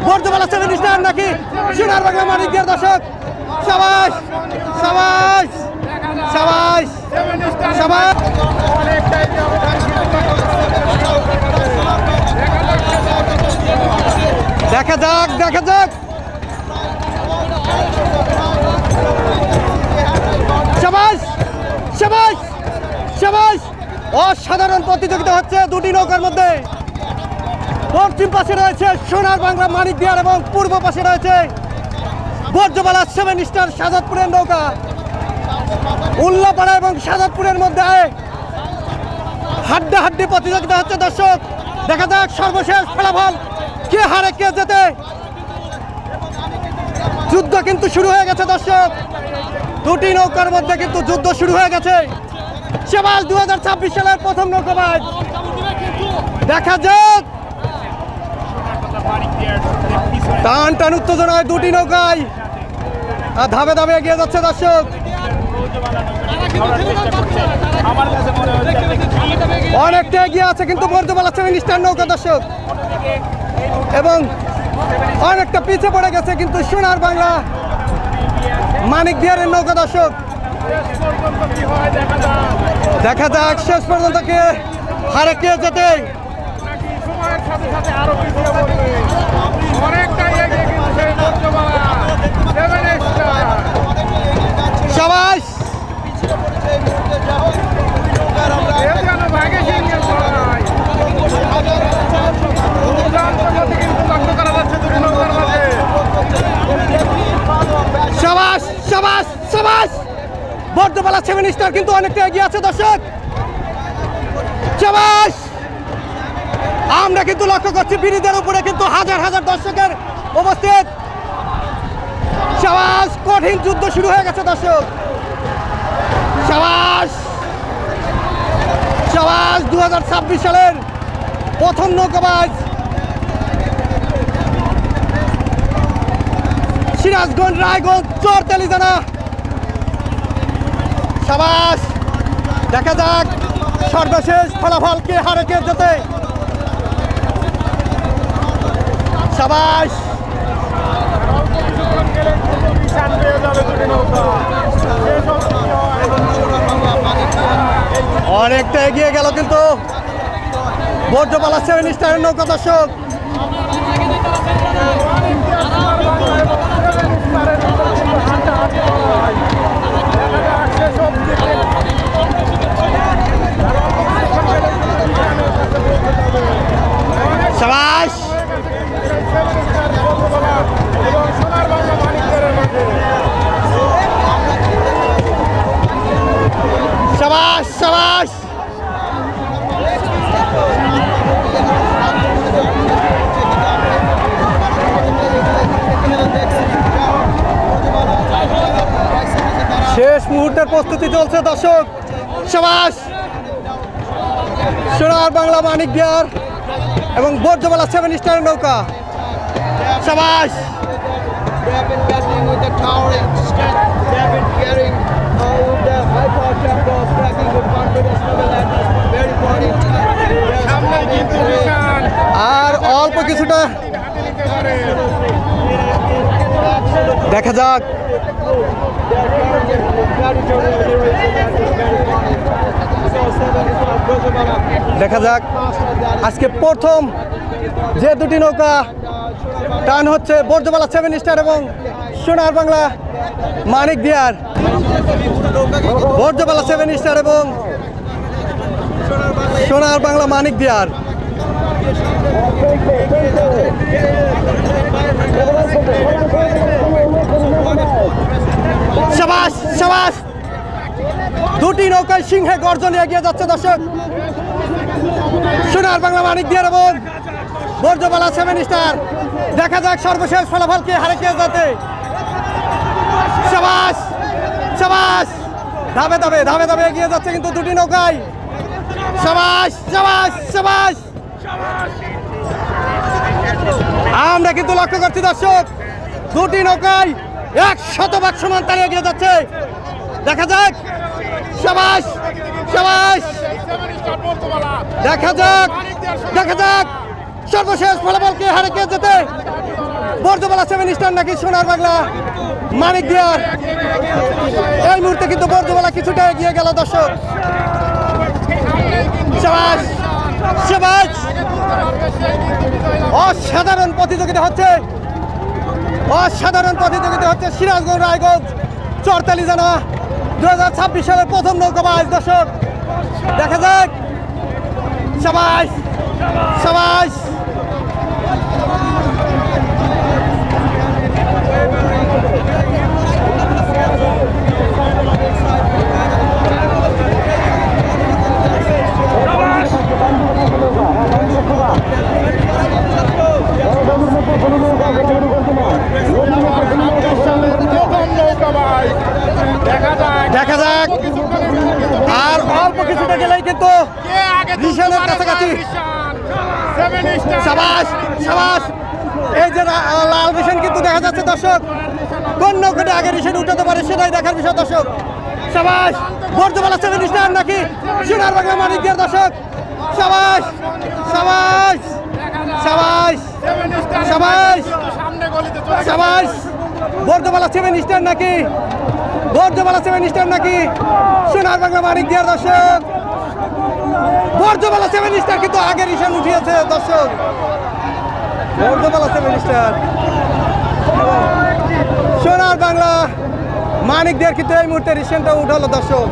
বর্জবালা seven star নাকি সোনার বাংলা মানিক দিয়ার দর্শক। সাবাস সাবাস সাবাস সাবাস। দেখা যাক দেখা যাক। সাবাস সাবাস সাবাস। অসাধারণ প্রতিযোগিতা হচ্ছে দুটি নৌকার মধ্যে। পশ্চিম পাশে রয়েছে সোনার বাংলা মানিক দিয়ার এবং পূর্ব পাশে রয়েছে বর্জবালা সেভেন স্টার সাজাদপুরের নৌকা। উল্লাপাড়া এবং সাজাদপুরের মধ্যে হাড্ডাহাড্ডি প্রতিযোগিতা হচ্ছে দর্শক। দেখা যাক সর্বশেষ ফলাফল, কে হারে কে জেতে। যুদ্ধ কিন্তু শুরু হয়ে গেছে দর্শক, দুটি নৌকার মধ্যে কিন্তু যুদ্ধ শুরু হয়ে গেছে। সেবাস 2026 সালের প্রথম নৌকাবাজ। দেখা যাক টান টান উত্তেজনায় দুটি নৌকায় ধাপে ধাপে এগিয়ে যাচ্ছে দর্শক। অনেকটা এগিয়ে আছে কিন্তু বর্জবালা সেভেন স্টার নৌকা দর্শক, এবং অনেকটা পিছিয়ে পড়ে গেছে কিন্তু সোনার বাংলা মানিক দিয়ারের নৌকা দর্শক। দেখা যাক শেষ পর্যন্ত কে হারে কে যেতে। সাবাস সাবাস সাবাস সাবাস। বর্জবালা সেভেন স্টার কিন্তু অনেকটা এগিয়ে আছে দর্শক। সাবাস। আমরা কিন্তু লক্ষ্য করছি ব্রিজের উপরে কিন্তু হাজার হাজার দর্শকের উপস্থিত। সাবাস। কঠিন যুদ্ধ শুরু হয়ে গেছে দর্শক। সাবাস সাবাস। 2026 সালের প্রথম নৌকাবাজ সিরাজগঞ্জ রায়গঞ্জ চর তেলিজানা। সাবাস। দেখা যাক সর্বশেষ ফলাফল, কে হারে কে জেতে। সাবাস। অনেকটা এগিয়ে গেল কিন্তু বর্জবালা সেভেন স্টারের নৌকা দর্শক। সাবাস সাবাস সাবাস। শেষ মুহূর্তের প্রস্তুতি চলছে দর্শক। সাবাস। সোনার বাংলা মানিক দিয়ার এবং বর্জবালা সেভেন স্টারের নৌকা। সাবাস। আর অল্প কিছুটা দেখা যাক। দেখা যাক আজকে প্রথম যে দুটি নৌকা টান হচ্ছে বর্জবালা সেভেন স্টার এবং সোনার বাংলা মানিক দিয়ার। বর্জবালা সেভেন স্টার এবং সোনার বাংলা মানিক দিয়ার। সাবাস সাবাস। দুটি নৌকায় সিংহে গর্জনে এগিয়ে যাচ্ছে দর্শক। সোনার বাংলা মানিক দিয়ার এবং বর্জবালা সেভেন স্টার। দেখা যাক সর্বশেষ ফলাফল, কে হারে কে যেতে। সাবাস সাবাস। ধাপে ধাপে ধাপে ধাপে এগিয়ে যাচ্ছে কিন্তু দুটি নৌকায়। সাবাস সাবাস সাবাস। আমরা কিন্তু লক্ষ্য করছি দর্শক, দুটি নৌকায় 100% সমান তালে এগিয়ে যাচ্ছে। দেখা যাক। সাবাস সাবাস। দেখা যাক দেখা যাক সর্বশেষ ফলাফল, কে হারে কে যেতে। বর্ধমালা 7 স্টার নাকি সোনার বাংলা মানিক দিয়ার। এই মুহূর্তে কিন্তু বর্ধমালা কিছুটা এগিয়ে গেল দর্শক। শাবাশ শাবাশ, অসাধারণ প্রতিযোগিতা হচ্ছে, অসাধারণ প্রতিযোগিতা হচ্ছে সিরাজগঞ্জ রায়গঞ্জ চরতালি জানা 2026 সালের প্রথম নৌকাবাজ দর্শক। দেখা যাক। শাবাশ শাবাশ, দেখা যাক। আর অল্প কিছুটা গেলেই কিন্তু রিশানের কাছাকাছি। শাবাশ শাবাশ, এই যে লাল রিশান কিন্তু দেখা যাচ্ছে দর্শক। কোন নৌকাটা আগে রিশান উঠাতে পারে সেটাই দেখার বিষয় দর্শক। শাবাশ, বর্ধমালা 7 স্টার নাকি সোনার বাংলা মানিক দিয়ার দর্শক। শাবাশ শাবাশ শাবাশ শাবাশ শাবাশ, বর্ধমালা 7 স্টার নাকি, বর্ধমালা 7 স্টার নাকি সোনার বাংলা মানিক দিয়ার দর্শক। বর্ধমালা 7 স্টার কিন্তু আগে রিশান উঠিয়েছে দর্শক। বর্ধমালা 7 স্টার সোনার বাংলা মানিক দিয়ার কিন্তু এই মুহূর্তে রিশানটা উঠালো দর্শক।